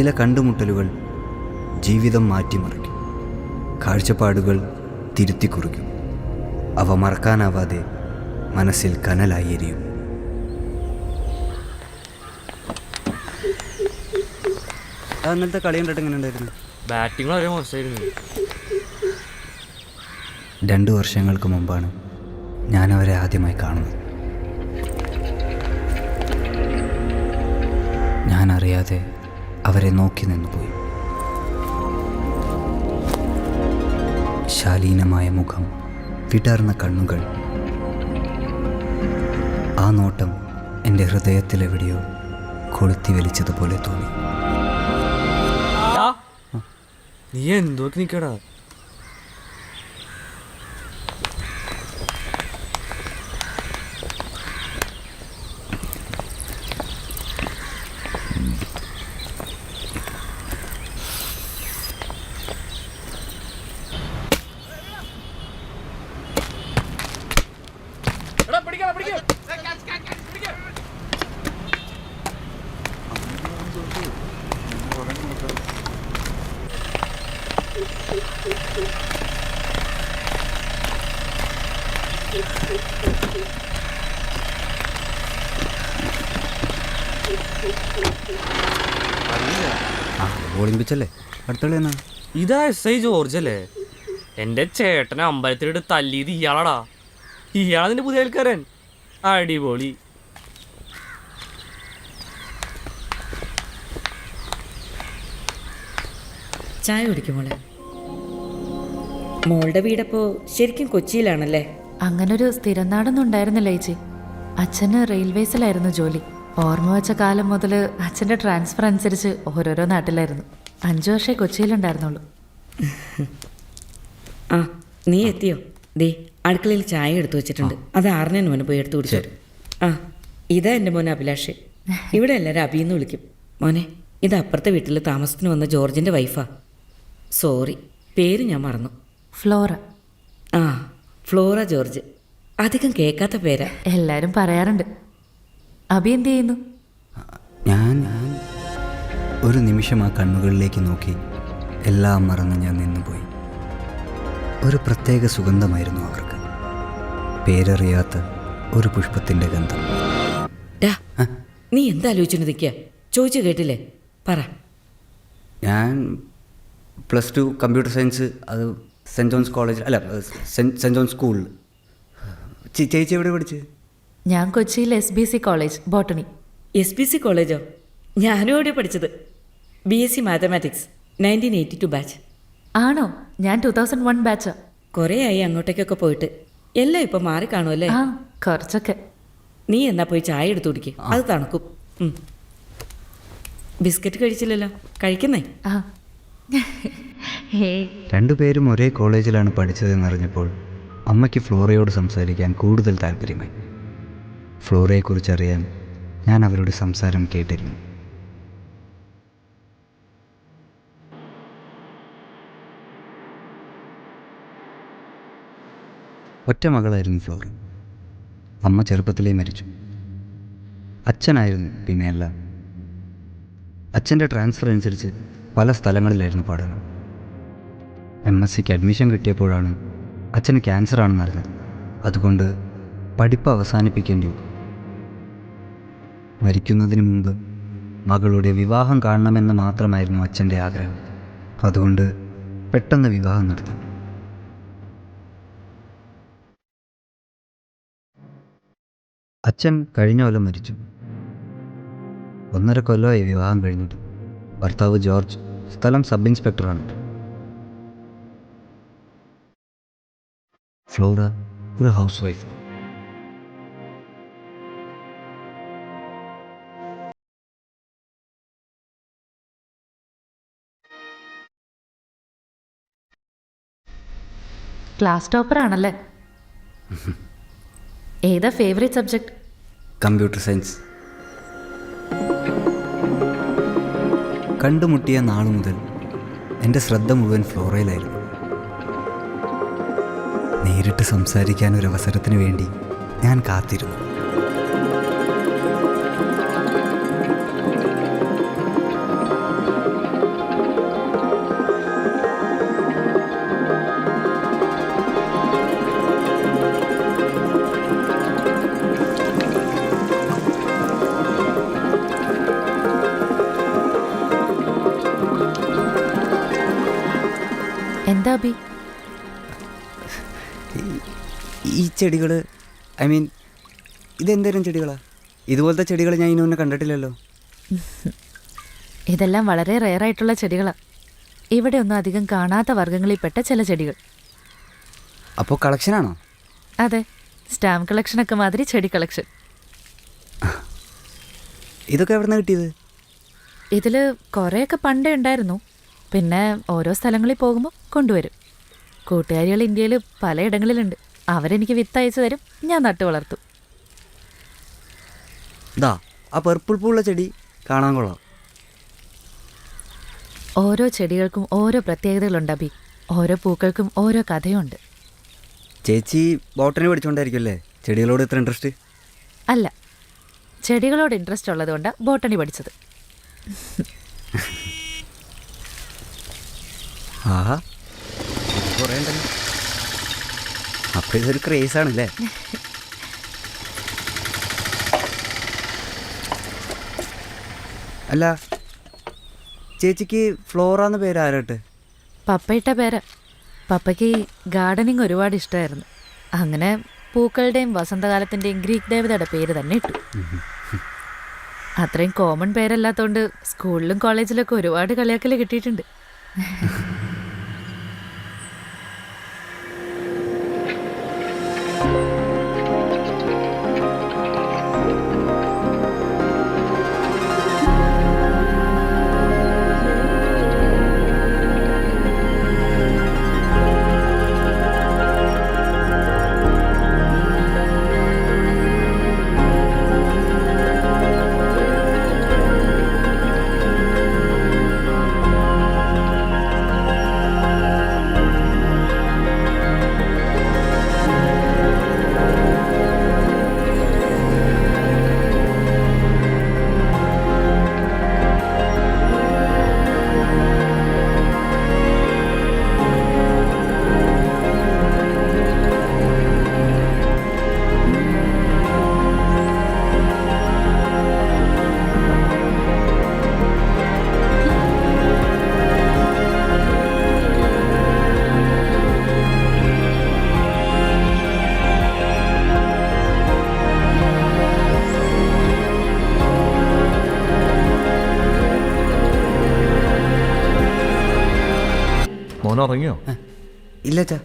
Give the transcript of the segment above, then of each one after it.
ചില കണ്ടുമുട്ടലുകൾ ജീവിതം മാറ്റിമറിക്കും, കാഴ്ചപ്പാടുകൾ തിരുത്തിക്കുറിക്കും. അവ മറക്കാനാവാതെ മനസ്സിൽ കനലായി എരിയും. അന്നത്തെ കളി കണ്ടിട്ട് എങ്ങനെ ഉണ്ടായിരുന്നു? ബാറ്റിംഗ് വളരെ മോശമായിരുന്നു. 2 വർഷങ്ങൾക്ക് മുമ്പാണ് ഞാൻ അവരെ ആദ്യമായി കാണുന്നത്. ഞാൻ അറിയാതെ അവരെ നോക്കി നിന്നുപോയി. ശാലീനമായ മുഖം, വിടർന്ന കണ്ണുകൾ. ആ നോട്ടം എൻ്റെ ഹൃദയത്തിലെവിടെയോ കൊളുത്തി വലിച്ചതുപോലെ തോന്നി. നീ എന്തോ നിക്കടാ. ഓളിമ്പിച്ചല്ലേ അടുത്ത കളി എന്നാ? ഇതാ SI ജോർജ് അല്ലേ? എൻ്റെ ചേട്ടനെ അമ്പലത്തിലിട്ട് തല്ലിയത് ഇയാളാടാ. ഇയാളതിൻ്റെ പുതിയ ആൾക്കാരൻ. അടിപൊളി. ചായ കുടിക്കും മോളെ. മോളുടെ വീടപ്പോ ശരിക്കും കൊച്ചിയിലാണല്ലേ? അങ്ങനൊരു സ്ഥിരം നാടൊന്നും ഉണ്ടായിരുന്നില്ല ചേച്ചി. അച്ഛന് റെയിൽവേസിലായിരുന്നു ജോലി. ഓർമ്മ വെച്ച കാലം മുതൽ അച്ഛൻ്റെ ട്രാൻസ്ഫർ അനുസരിച്ച് ഓരോരോ നാട്ടിലായിരുന്നു. 5 വർഷമേ കൊച്ചിയിലുണ്ടായിരുന്നുള്ളൂ. ആ നീ എത്തിയോ? ദേ അടുക്കളയിൽ ചായ എടുത്തു വെച്ചിട്ടുണ്ട്. അത് 6 മോനെ പോയി എടുത്തു കുടിച്ചു. ആ ഇതാ എൻ്റെ മോനെ അഭിലാഷ്. ഇവിടെ എല്ലാവരും അഭിയെന്ന് വിളിക്കും. മോനെ ഇത് അപ്പുറത്തെ വീട്ടിൽ താമസത്തിന് വന്ന ജോർജിൻ്റെ വൈഫാ. സോറി പേര് ഞാൻ മറന്നു. ഫ്ലോറ. ആ ഫ്ലോറ ജോർജ്. അധികം കേൾക്കാത്ത പേരാ. എല്ലാവരും പറയാറുണ്ട്. അഭി എന്ത് ചെയ്യുന്നു? ഞാൻ ഒരു നിമിഷം ആ കണ്ണുകളിലേക്ക് നോക്കി എല്ലാം മറന്ന് ഞാൻ നിന്നുപോയി. ഒരു പ്രത്യേക സുഗന്ധമായിരുന്നു അവർക്ക്. പേരറിയാത്ത ഒരു പുഷ്പത്തിൻ്റെ ഗന്ധം. നീ എന്താലോചിച്ചു നിൽക്കുക? ചോദിച്ചു കേട്ടില്ലേ? പറ. ഞാൻ +2 കമ്പ്യൂട്ടർ സയൻസ്. അത് സെൻറ്റ് ജോൺസ് കോളേജിൽ, അല്ല സെൻറ്റ് ജോൺസ് സ്കൂളിൽ. ചേച്ചി എവിടെ പഠിച്ചത്? ഞാൻ കൊച്ചിയിൽ SBC കോളേജ് ബോട്ടണി. SBC കോളേജോ? ഞാനും അവിടെ പഠിച്ചത്. BSc mathematics 1982 batch. ആണോ? ഞാൻ 2001 ബാച്ചാ. കുറേ ആയി അങ്ങോട്ടേക്കൊക്കെ പോയിട്ട്. എല്ലാം ഇപ്പം മാറി കാണുമല്ലേ? ആ കുറച്ചൊക്കെ. നീ എന്നാ പോയി ചായ എടുത്തു കുടിക്കും, അത് തണുക്കും. ബിസ്ക്കറ്റ് കഴിച്ചില്ലല്ലോ, കഴിക്കുന്നേ? ആ 2 പേരും ഒരേ കോളേജിലാണ് പഠിച്ചതെന്നറിഞ്ഞപ്പോൾ അമ്മയ്ക്ക് ഫ്ലോറയോട് സംസാരിക്കാൻ കൂടുതൽ താല്പര്യമായി. ഫ്ലോറയെക്കുറിച്ചറിയാൻ ഞാൻ അവരുടെ സംസാരം കേട്ടിരുന്നു. ഒറ്റ മകളായിരുന്നു ഫ്ലോറ. അമ്മ ചെറുപ്പത്തിലേ മരിച്ചു. അച്ഛനായിരുന്നു പിന്നെയെല്ലാം. അച്ഛൻ്റെ ട്രാൻസ്ഫർ അനുസരിച്ച് പല സ്ഥലങ്ങളിലായിരുന്നു പഠനം. MScക്ക് അഡ്മിഷൻ കിട്ടിയപ്പോഴാണ് അച്ഛന് ക്യാൻസറാണെന്ന് അറിഞ്ഞത്. അതുകൊണ്ട് പഠിപ്പ് അവസാനിപ്പിക്കേണ്ടി വന്നു. മരിക്കുന്നതിന് മുമ്പ് മകളുടെ വിവാഹം കാണണമെന്ന് മാത്രമായിരുന്നു അച്ഛൻ്റെ ആഗ്രഹം. അതുകൊണ്ട് പെട്ടെന്ന് വിവാഹം നടത്തി. അച്ഛൻ കഴിഞ്ഞ കൊല്ലം മരിച്ചു. 1.5 കൊല്ലമായി വിവാഹം കഴിഞ്ഞിട്ട്. ഭർത്താവ് ജോർജ്, സ്ഥലം സബ് ഇൻസ്പെക്ടറാണ്. ഫ്ലോറ ഒരു ഹൗസ് വൈഫ്. ക്ലാസ് ടോപ്പർ ആണല്ലേ? ഏതാ ഫേവറേറ്റ് സബ്ജക്റ്റ്? Computer science. കണ്ടുമുട്ടിയ നാൾ മുതൽ എൻ്റെ ശ്രദ്ധ മുഴുവൻ ഫ്ലോറയിലായിരുന്നു. നേരിട്ട് സംസാരിക്കാൻ ഒരു അവസരത്തിന് വേണ്ടി ഞാൻ കാത്തിരുന്നു. എന്താ അബി? ഈ ചെടികൾ, ഐ മീൻ ഇതെന്തേലും ചെടികളാണ്? ഇതുപോലത്തെ ചെടികൾ ഞാൻ ഇനി ഒന്നും കണ്ടിട്ടില്ലല്ലോ. ഇതെല്ലാം വളരെ റെയറായിട്ടുള്ള ചെടികളാണ്. ഇവിടെ ഒന്നും അധികം കാണാത്ത വർഗ്ഗങ്ങളിൽപ്പെട്ട ചില ചെടികൾ. അപ്പോൾ കളക്ഷനാണോ? അതെ, സ്റ്റാമ്പ് കളക്ഷനൊക്കെ മാതിരി ചെടി കളക്ഷൻ. ഇതൊക്കെ എവിടെ നിന്ന് കിട്ടിയത്? ഇതിൽ കുറേയൊക്കെ പണ്ടേ ഉണ്ടായിരുന്നു. പിന്നെ ഓരോ സ്ഥലങ്ങളിൽ പോകുമ്പോൾ കൊണ്ടുവരും. കൂട്ടുകാരികൾ ഇന്ത്യയിൽ പലയിടങ്ങളിലുണ്ട്. അവരെനിക്ക് വിത്ത് അയച്ചു തരും, ഞാൻ നട്ടു വളർത്തും. ഇതാ ആ പർപ്പിൾ പൂള്ള ചെടി കാണാൻ കൊള്ളാം. ഓരോ ചെടികൾക്കും ഓരോ പ്രത്യേകതകളുണ്ട് അബി. ഓരോ പൂക്കൾക്കും ഓരോ കഥയുണ്ട്. ചേച്ചി ബോട്ടണി പഠിച്ചുകൊണ്ടായിരിക്കും അല്ലേ ചെടികളോട് ഇത്ര ഇൻട്രസ്റ്റ്? അല്ല, ചെടികളോട് ഇൻട്രസ്റ്റ് ഉള്ളതുകൊണ്ടാണ് ബോട്ടണി പഠിച്ചത്. ആഹാ, ഇത് കുറേ ഉണ്ടല്ലോ. അപ്പോൾ ഇതൊരു ക്രേസാണല്ലേ? അല്ല, ചേച്ചിക്ക് ഫ്ലോറാന്ന് പേര് ആരാട്ട്? പപ്പയിട്ട പേര്. പപ്പയ്ക്ക് ഗാർഡനിങ് ഒരുപാട് ഇഷ്ടമായിരുന്നു. അങ്ങനെ പൂക്കളുടെയും വസന്തകാലത്തിൻ്റെയും ഗ്രീക്ക് ദേവതയുടെ പേര് തന്നെ ഇട്ടു. അത്രയും കോമൺ പേരല്ലാത്തതുകൊണ്ട് സ്കൂളിലും കോളേജിലൊക്കെ ഒരുപാട് കളിയാക്കൽ കിട്ടിയിട്ടുണ്ട്. മോൻ ഉറങ്ങിയോ? ഇല്ല അച്ഛാ.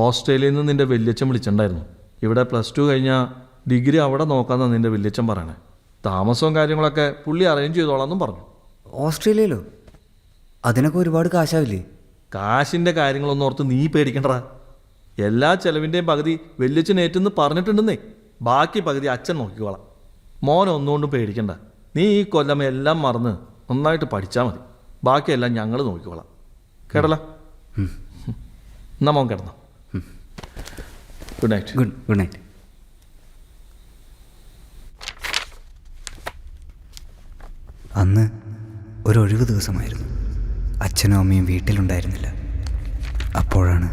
ഓസ്ട്രേലിയയിൽ നിന്ന് നിൻ്റെ വല്യച്ഛൻ വിളിച്ചിട്ടുണ്ടായിരുന്നു. ഇവിടെ +2 കഴിഞ്ഞാൽ ഡിഗ്രി അവിടെ നോക്കാമെന്നാണ് നിൻ്റെ വല്യച്ഛൻ പറയണേ. താമസവും കാര്യങ്ങളൊക്കെ പുള്ളി അറേഞ്ച് ചെയ്തോളാമെന്നും പറഞ്ഞു. ഓസ്ട്രേലിയയിലോ? അതിനൊക്കെ ഒരുപാട് കാശാവില്ലേ? കാശിൻ്റെ കാര്യങ്ങളൊന്നും ഓർത്ത് നീ പേടിക്കണ്ടടാ. എല്ലാ ചെലവിൻ്റെയും പകുതി വല്യച്ഛൻ ഏറ്റെന്ന് പറഞ്ഞിട്ടുണ്ടെന്നേ. ബാക്കി പകുതി അച്ഛൻ നോക്കിക്കോളാം. മോൻ ഒന്നുകൊണ്ടും പേടിക്കണ്ട. നീ ഈ കൊല്ലം എല്ലാം മറന്ന് നന്നായിട്ട് പഠിച്ചാൽ മതി. ബാക്കിയെല്ലാം ഞങ്ങൾ നോക്കിക്കോളാം. കേട്ടല്ലോ? എന്നാ മോൻ കിടന്നോ. Good night. Good night. അന്ന് ഒരൊഴിവ് ദിവസമായിരുന്നു. അച്ഛനും അമ്മയും വീട്ടിലുണ്ടായിരുന്നില്ല. അപ്പോഴാണ്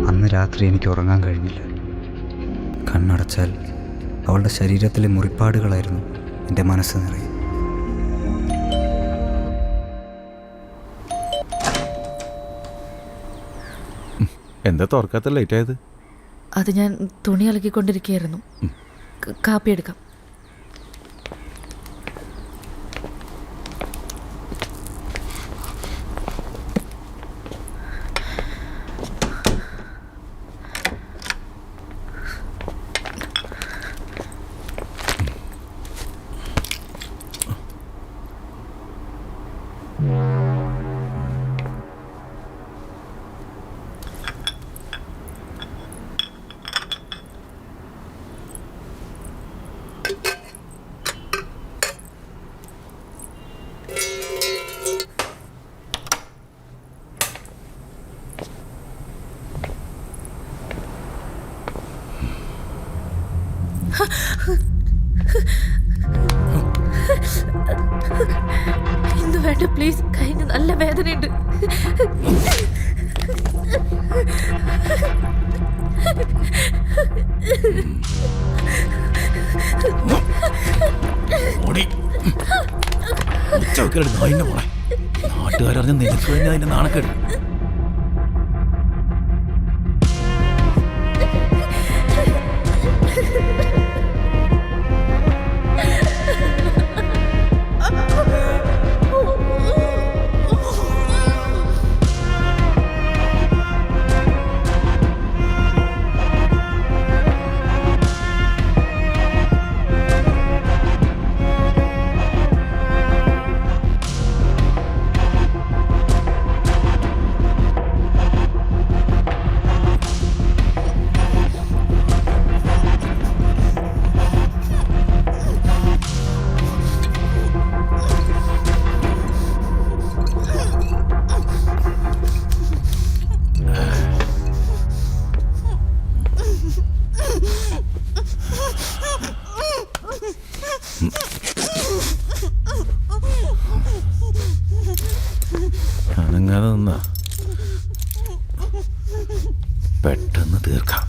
അന്ന് രാത്രി എനിക്ക് ഉറങ്ങാൻ കഴിഞ്ഞില്ല. കണ്ണടച്ചാൽ അവളുടെ ശരീരത്തിലെ മുറിപ്പാടുകളായിരുന്നു എൻ്റെ മനസ്സ് നിറയെ. എന്താ തുറക്കാത്ത ലേറ്റ് ആയത്? അത് ഞാൻ തുണി അലക്കിക്കൊണ്ടിരിക്കുകയായിരുന്നു. കാപ്പി എടുക്കാം. ഇന്ന് വേണ്ട പ്ലീസ്, കൈന് നല്ല വേദനയുണ്ട്. നാട്ടുകാരറിഞ്ഞ നിനക്ക് വേണ്ടി അതിന്റെ നാണക്കേട്. അനങ്ങാതെ നിന്നാ പെട്ടെന്ന് തീർക്കാം.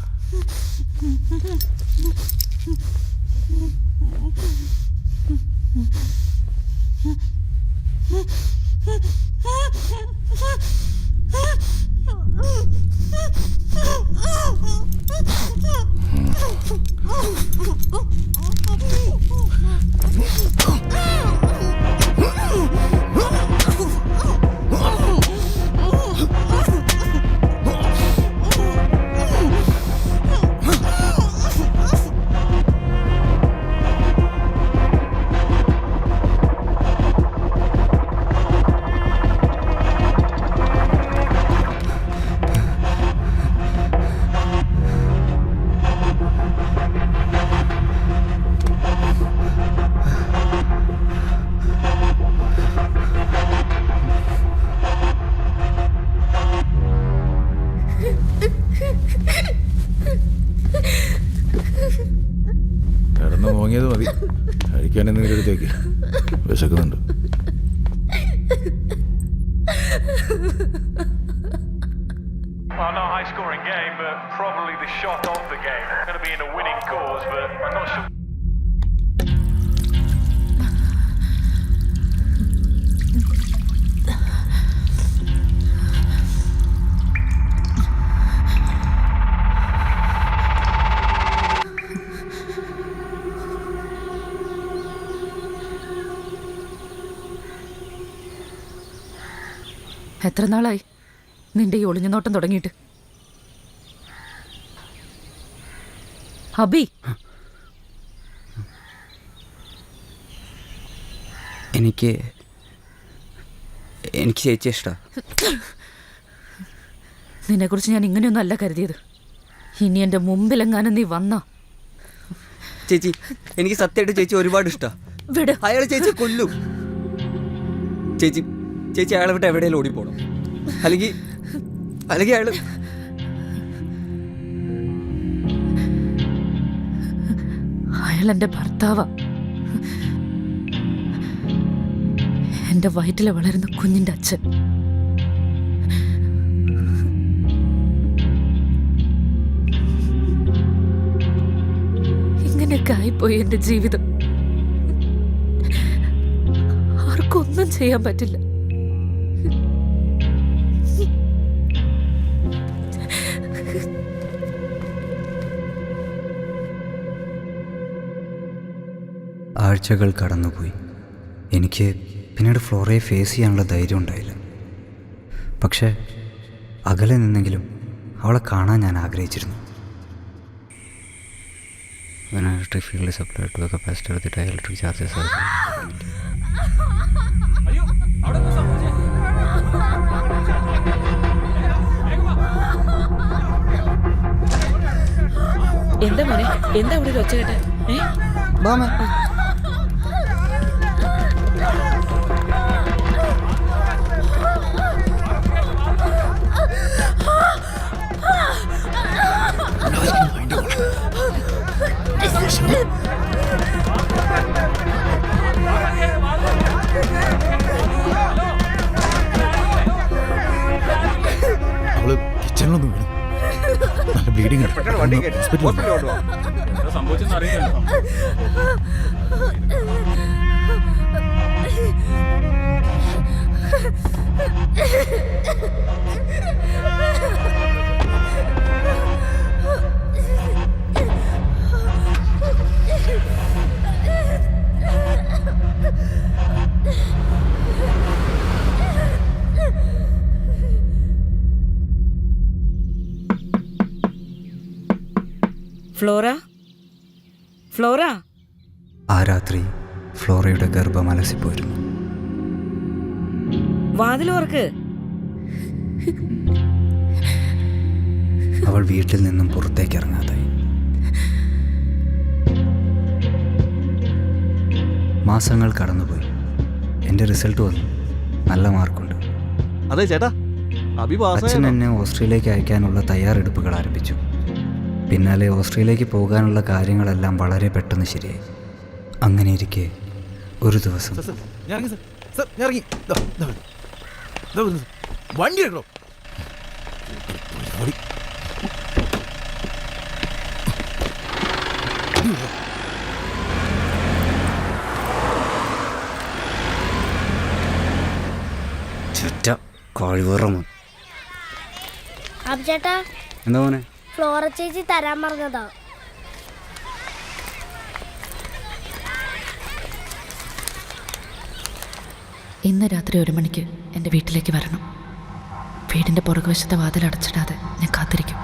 കിടന്ന് മോങ്ങിയത് മതി, കഴിക്കാൻ എന്തെങ്കിലും എടുത്തേക്ക്. വിശക്കുന്നുണ്ട്. Well, not a high-scoring game, but probably the shot of the game. Going to be in a winning cause, but I'm not sure. എത്ര നാളായി നിന്റെ ഈ ഒളിഞ്ഞു നോട്ടം തുടങ്ങിയിട്ട്? അബി, എനിക്ക് ചേച്ചി ഇഷ്ടമാണ്. നിന്നെക്കുറിച്ച് ഞാൻ ഇങ്ങനെയൊന്നും അല്ല കരുതിയത്. ഇനി എൻ്റെ മുമ്പിലെങ്ങാനും നീ വന്നോ? ചേച്ചി, എനിക്ക് സത്യമായിട്ട് ചേച്ചി ഒരുപാട് ഇഷ്ടമാണ്. വിട്. അയാൾ ചേച്ചി കൊല്ലും. ചേച്ചി അയാളെ വിട്ട് എവിടെയെങ്കിലും ഓടിപ്പോണം. അല്ലെങ്കിൽ അയാൾ അയാൾ എൻ്റെ ഭർത്താവാ. എൻ്റെ വയറ്റിൽ വളരുന്ന കുഞ്ഞിൻ്റെ അച്ഛൻ. ഇങ്ങനെയൊക്കെയായിപ്പോയി എൻ്റെ ജീവിതം. ആർക്കൊന്നും ചെയ്യാൻ പറ്റില്ല. ആഴ്ചകൾ കടന്നുപോയി. എനിക്ക് പിന്നീട് ഫ്ലോറയെ ഫേസ് ചെയ്യാനുള്ള ധൈര്യം ഉണ്ടായില്ല. പക്ഷേ അകലെ നിന്നെങ്കിലും അവളെ കാണാൻ ഞാൻ ആഗ്രഹിച്ചിരുന്നു. When electric field is applied to the capacitor, the dielectric charges are എന്താ മോനെ, എന്താ അവിടെ ഒരു ഒച്ച കേട്ടെ? അവള് കിച്ചണിലൊന്നും വീണു. നല്ല ബ്ലീഡിങ് ഹോസ്പിറ്റലിൽ. Flora, Flora. ആ രാത്രി ഫ്ലോറയുടെ ഗർഭം അലസിപ്പോയിരുന്നു. വാതിലോർക്ക്. അവൾ വീട്ടിൽ നിന്നും പുറത്തേക്ക് ഇറങ്ങാതായി. മാസങ്ങൾ കടന്നുപോയി. എൻ്റെ റിസൾട്ട് വന്നു. നല്ല മാർക്കുണ്ട്. അതെ ചേട്ടാ, അച്ഛൻ എന്നെ ഓസ്ട്രേലിയയിലേക്ക് അയക്കാനുള്ള തയ്യാറെടുപ്പുകൾ ആരംഭിച്ചു. പിന്നാലെ ഓസ്ട്രേലിയയിലേക്ക് പോകാനുള്ള കാര്യങ്ങളെല്ലാം വളരെ പെട്ടെന്ന് ശരിയായി. അങ്ങനെ ഇരിക്കെ ഒരു ദിവസം വണ്ടി എടുക്കണോ? ചുറ്റ കഴിവറമോ. അബ്ചേട്ടാ, എന്താ മോനെ? ഫ്ലോറ ചേച്ചി തരാൻ പറഞ്ഞതാ. ഇന്ന് രാത്രി 1 മണിക്ക് എൻ്റെ വീട്ടിലേക്ക് വരണം. വീടിൻ്റെ പുറകുവശത്തെ വാതിൽ അടച്ചിടാതെ ഞാൻ കാത്തിരിക്കും.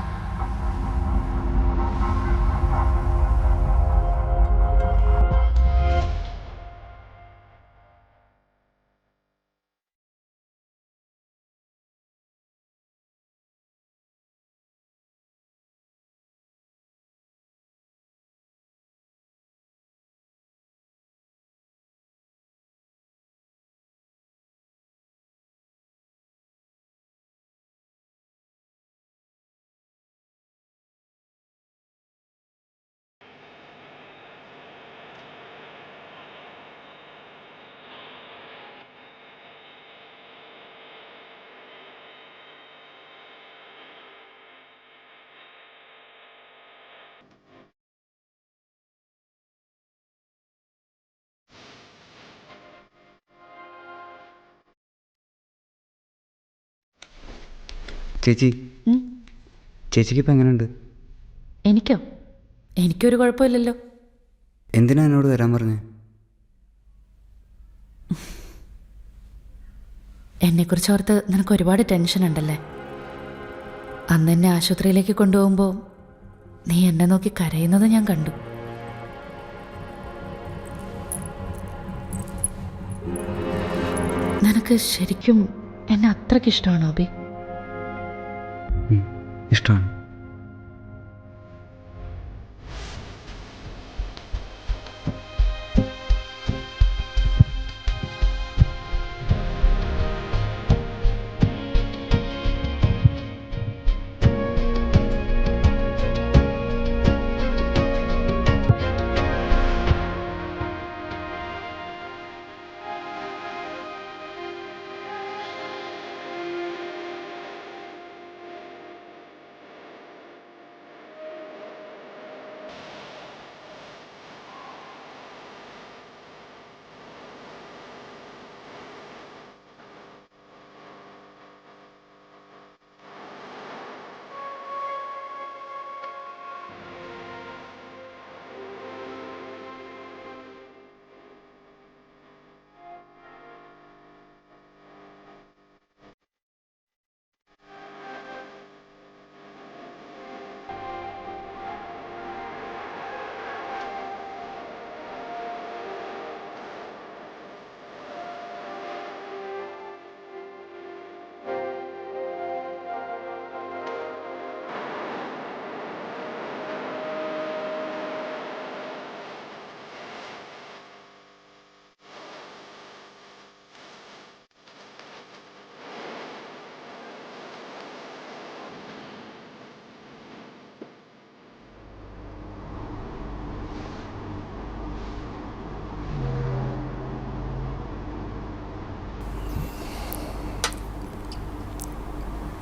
ചേച്ചിക്ക് ഇപ്പം എങ്ങനെയുണ്ട്? എനിക്കൊരു കുഴപ്പമില്ലല്ലോ. എന്തിനാ എന്നോട് വരാൻ പറഞ്ഞേ? എന്നെക്കുറിച്ച് ഓർത്ത് നിനക്ക് ഒരുപാട് ടെൻഷൻ ഉണ്ടല്ലേ. അന്ന് എന്നെ ആശുപത്രിയിലേക്ക് കൊണ്ടുപോകുമ്പോൾ നീ എന്നെ നോക്കി കരയുന്നത് ഞാൻ കണ്ടു. നിനക്ക് ശരിക്കും എന്നെ അത്രയ്ക്ക് ഇഷ്ടമാണോ അബി? ഇഷ്ടമാണ്.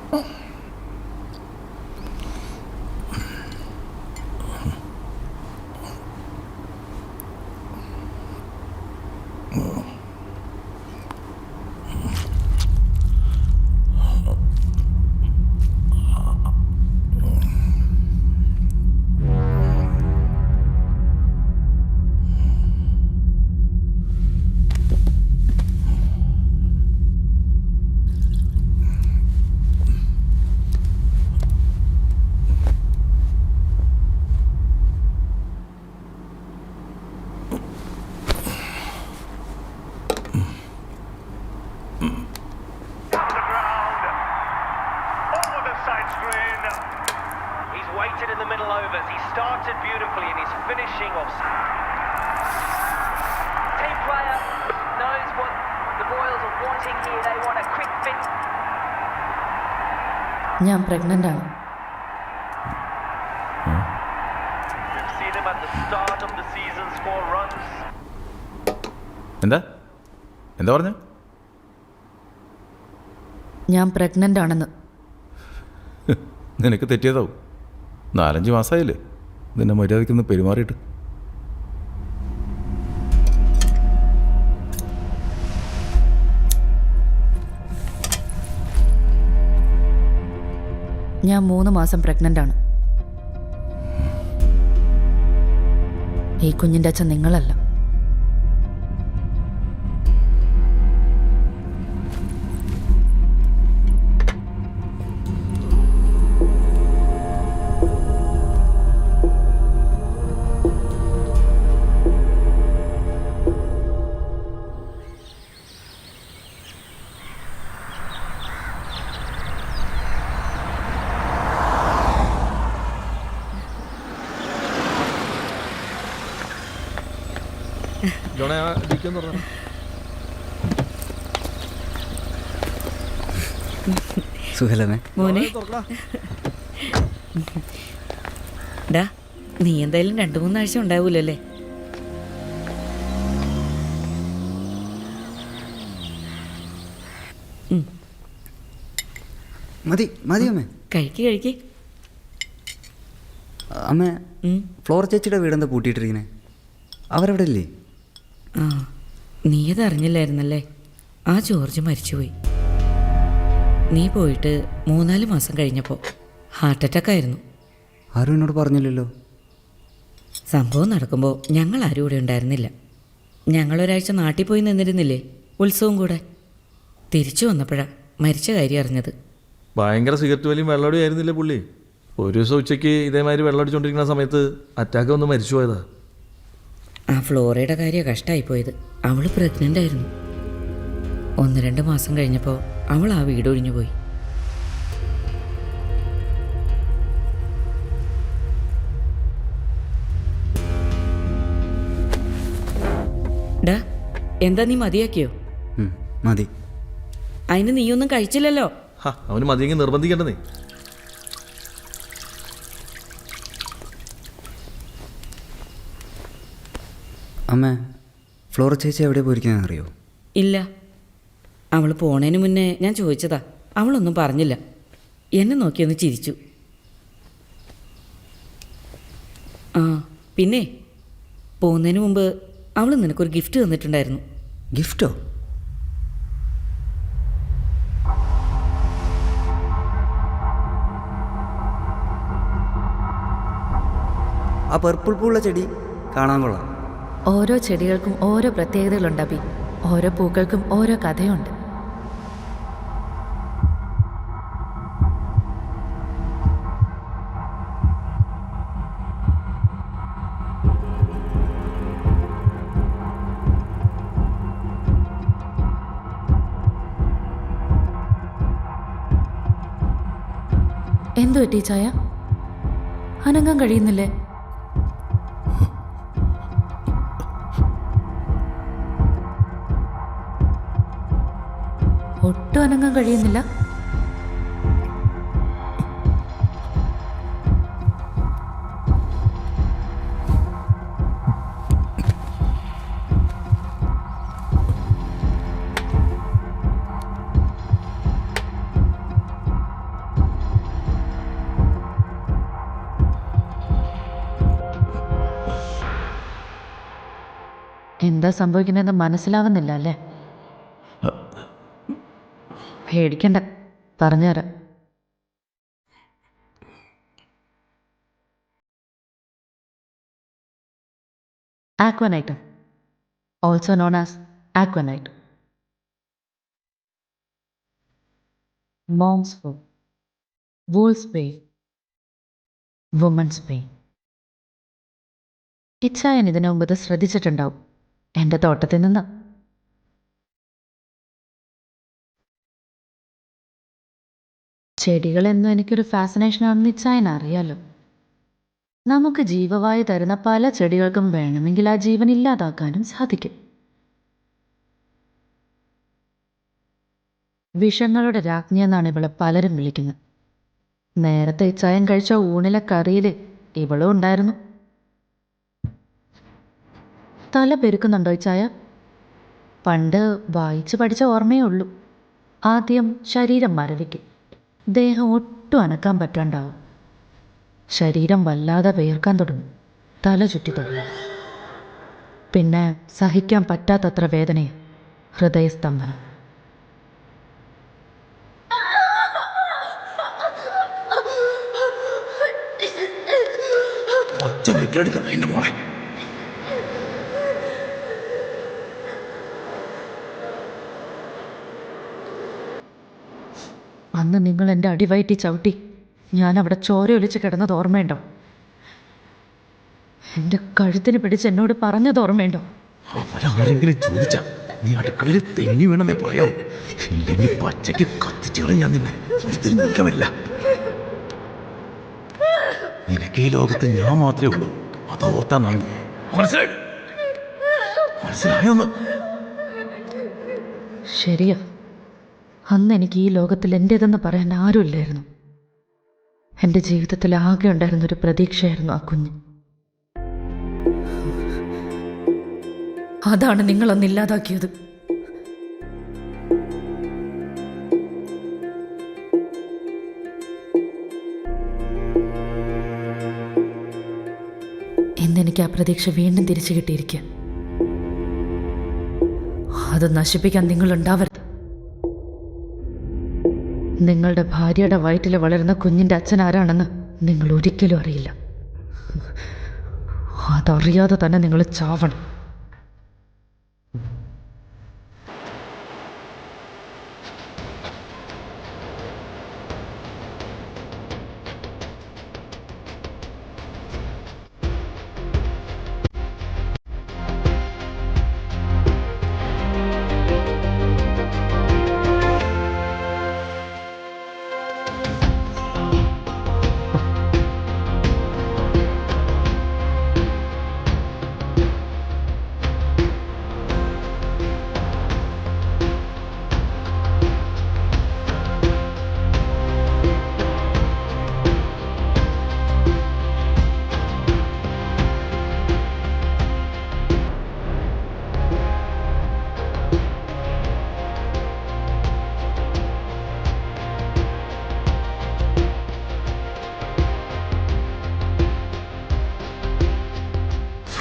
He's waited in the middle overs. He started beautifully and he's finishing off. Team player knows what the Royals are wanting here. They want a quick fix. ഞാൻ പ്രഗ്നൻ്റ് ആണ്. We've seen him at the start of the season score runs. എന്താ എന്താ പറഞ്ഞ? ഞാൻ pregnant ആണെന്ന്. നിനക്ക് തെറ്റിയതാവും. 4-5 മാസമായില്ലേ നിന്നെ മര്യാദയ്ക്കൊന്ന് പെരുമാറിയിട്ട്. ഞാൻ 3 മാസം പ്രഗ്നൻ്റ് ആണ്. ഈ കുഞ്ഞിൻ്റെ അച്ഛൻ നിങ്ങളല്ല. ജോണേ ആ ഇരിക്കുമെന്ന് പറഞ്ഞു. സുഹലമേ, മോനെ ഡാ, നീ എന്തായാലും 2-3 ആഴ്ച ഉണ്ടാവൂലോ അല്ലേ? മതി മതി അമ്മേ. കഴിക്ക്. അമ്മ, ഫ്ലോർ ചേച്ചിയുടെ വീടെന്താ പൂട്ടിയിട്ടിരിക്കണേ? അവരവിടെ ഇല്ലേ? ആ, നീ അതറിഞ്ഞില്ലായിരുന്നല്ലേ? ആ ജോർജ് മരിച്ചുപോയി. നീ പോയിട്ട് 3-4 മാസം കഴിഞ്ഞപ്പോൾ ഹാർട്ട് അറ്റാക്ക് ആയിരുന്നു. ആരും എന്നോട് പറഞ്ഞില്ലല്ലോ. സംഭവം നടക്കുമ്പോൾ ഞങ്ങൾ ആരും ഇവിടെ ഉണ്ടായിരുന്നില്ല. ഞങ്ങളൊരാഴ്ച നാട്ടിൽ പോയി നിന്നിരുന്നില്ലേ, ഉത്സവം കൂടെ. തിരിച്ചു വന്നപ്പോഴാണ് മരിച്ച കാര്യം അറിഞ്ഞത്. ഭയങ്കര സിഗരറ്റ് വലിയും വെള്ളമടി ആയിരുന്നില്ലേ പുള്ളി? ഒരു ദിവസം ഉച്ചയ്ക്ക് ഇതേമാതിരി വെള്ളമടിച്ചുകൊണ്ടിരിക്കുന്ന സമയത്ത് അറ്റാക്ക് വന്ന് മരിച്ചു പോയതാ. ആ ഫ്ലോറയുടെ കാര്യം കഷ്ടമായിപ്പോയത്. അവൾ പ്രഗ്നൻ്റ് ആയിരുന്നു. 1-2 മാസം കഴിഞ്ഞപ്പോൾ അവൾ ആ വീട് ഒഴിഞ്ഞു പോയി. ഡാ, എന്താ നീ മതിയാക്കിയോ? മതി. അതിന് നീയൊന്നും കഴിച്ചില്ലല്ലോ. അവന് മതിയെങ്കിൽ നിർബന്ധിക്കേണ്ടതേ. അമ്മ, ഫ്ലോർ ചേച്ചി എവിടെ പോയിരിക്കുന്നതെന്ന് അറിയോ? ഇല്ല. അവൾ പോണതിന് മുന്നേ ഞാൻ ചോദിച്ചതാ. അവളൊന്നും പറഞ്ഞില്ല. എന്നെ നോക്കിയൊന്ന് ചിരിച്ചു. ആ, പിന്നെ പോകുന്നതിന് മുമ്പ് അവൾ നിനക്കൊരു ഗിഫ്റ്റ് തന്നിട്ടുണ്ടായിരുന്നു. ഗിഫ്റ്റോ? ആ പർപ്പിൾ പൂള്ള ചെടി കാണാൻ കൊള്ളാം. ഓരോ ചെടികൾക്കും ഓരോ പ്രത്യേകതകളുണ്ട് അബി. ഓരോ പൂക്കൾക്കും ഓരോ കഥയുണ്ട്. എന്തു പറ്റി ചായ? അനങ്ങാൻ കഴിയുന്നില്ലേ? ഒട്ടും അനങ്ങാൻ കഴിയുന്നില്ല. എന്താ സംഭവിക്കുന്നതെന്ന് മനസ്സിലാവുന്നില്ല അല്ലേ? പേടിക്കണ്ട, പറഞ്ഞുതരാം. Aconite, also known as aconite. Monk's bane, wolf's bane, women's bane. ഇച്ഛായൻ ഇതിനു മുമ്പ് ഇത് ശ്രദ്ധിച്ചിട്ടുണ്ടാവും. എൻ്റെ തോട്ടത്തിൽ നിന്ന്. ചെടികളെന്നും എനിക്കൊരു ഫാസിനേഷനാണെന്ന് ഇച്ഛായൻ അറിയാലോ. നമുക്ക് ജീവവായു തരുന്ന പല ചെടികൾക്കും വേണമെങ്കിൽ ആ ജീവൻ ഇല്ലാതാക്കാനും സാധിക്കും. വിഷങ്ങളുടെ രാജ്ഞി എന്നാണ് ഇവളെ പലരും വിളിക്കുന്നത്. നേരത്തെ ഇച്ചായൻ കഴിച്ച ഊണിലെ കറിയിൽ ഇവളും ഉണ്ടായിരുന്നു. തല പെരുക്കുന്നുണ്ടോ ഇച്ചായ? പണ്ട് വായിച്ച് പഠിച്ച ഓർമ്മയേ ഉള്ളൂ. ആദ്യം ശരീരം മരവിക്കും, ദേഹം ഒട്ടും അനക്കാൻ പറ്റാണ്ടാവും, ശരീരം വല്ലാതെ വേർക്കാൻ തുടങ്ങും, തല ചുറ്റി തുടങ്ങും. പിന്നെ സഹിക്കാൻ പറ്റാത്തത്ര വേദനയും ഹൃദയസ്തംഭനം. അന്ന് നിങ്ങൾ എൻ്റെ അടിവയറ്റി ചവിട്ടി ഞാൻ അവിടെ ചോരയൊലിച്ച് കിടന്നത് ഓർമ്മയുണ്ടോ? എൻ്റെ കഴുത്തിന് പിടിച്ച് എന്നോട് പറഞ്ഞത് ഓർമ്മയുണ്ടോ? അവരാരെങ്കിലും ചോദിച്ചാ നീ അടുക്കളയിൽ തെങ്ങി വീണെന്നേ പറയാം. ഇല്ലെങ്കിൽ പച്ചയ്ക്ക് കത്തിച്ചു ഞാൻ നിന്നെ നിൽക്കമില്ല. നിനക്ക് ഈ ലോകത്ത് ഞാൻ മാത്രമേ ഉള്ളൂ, അതോർത്താ നന്ദി. മനസ്സിലായൊന്ന്? ശരിയാ, അന്ന് എനിക്ക് ഈ ലോകത്തിൽ എൻ്റേതെന്ന് പറയാൻ ആരുമില്ലായിരുന്നു. എൻ്റെ ജീവിതത്തിൽ ആകെ ഉണ്ടായിരുന്നൊരു പ്രതീക്ഷയായിരുന്നു ആ കുഞ്ഞ്. അതാണ് നിങ്ങളൊന്ന് ഇല്ലാതാക്കിയത്. ഇന്നെനിക്ക് ആ പ്രതീക്ഷ വീണ്ടും തിരിച്ചു കിട്ടിയിരിക്കുക. അത് നശിപ്പിക്കാൻ നിങ്ങളുണ്ടാവരുത്. നിങ്ങളുടെ ഭാര്യയുടെ വയറ്റിൽ വളരുന്ന കുഞ്ഞിൻ്റെ അച്ഛൻ ആരാണെന്ന് നിങ്ങൾ ഒരിക്കലും അറിയില്ല. അതറിയാതെ തന്നെ നിങ്ങൾ ചാവണം.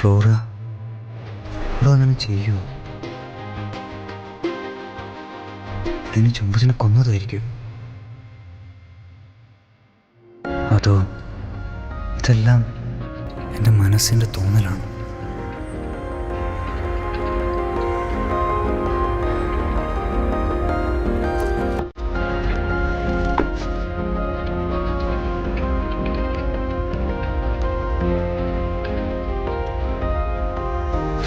ഫ്ലോറ, ഇവിടെ അങ്ങനെ ചെയ്യുമോ? ഇതിന് ചുംബസിനെ കൊന്നതായിരിക്കും. അതോ ഇതെല്ലാം എൻ്റെ മനസ്സിൻ്റെ തോന്നലാണ്?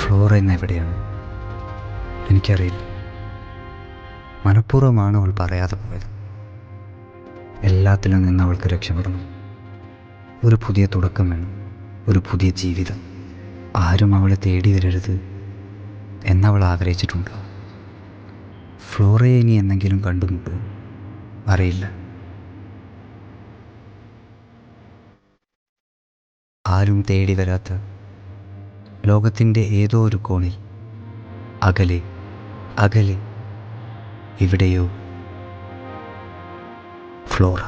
ഫ്ലോറ ഇന്ന് എവിടെയാണ്? എനിക്കറിയില്ല. മനഃപൂർവ്വമാണ് അവൾ പറയാതെ പോയത്. എല്ലാത്തിലും നിന്ന് അവൾക്ക് രക്ഷപ്പെടണം. ഒരു പുതിയ തുടക്കം വേണം, ഒരു പുതിയ ജീവിതം. ആരും അവളെ തേടി വരരുത് എന്നവൾ ആഗ്രഹിച്ചിട്ടുണ്ട്. ഫ്ലോറയെ ഇനി എന്നെങ്കിലും കണ്ടുമുട്ടും അറിയില്ല. ആരും തേടി വരാത്ത ലോകത്തിൻ്റെ ഏതോ ഒരു കോണിൽ, അകലെ അകലെ എവിടെയോ ഫ്ലോറ.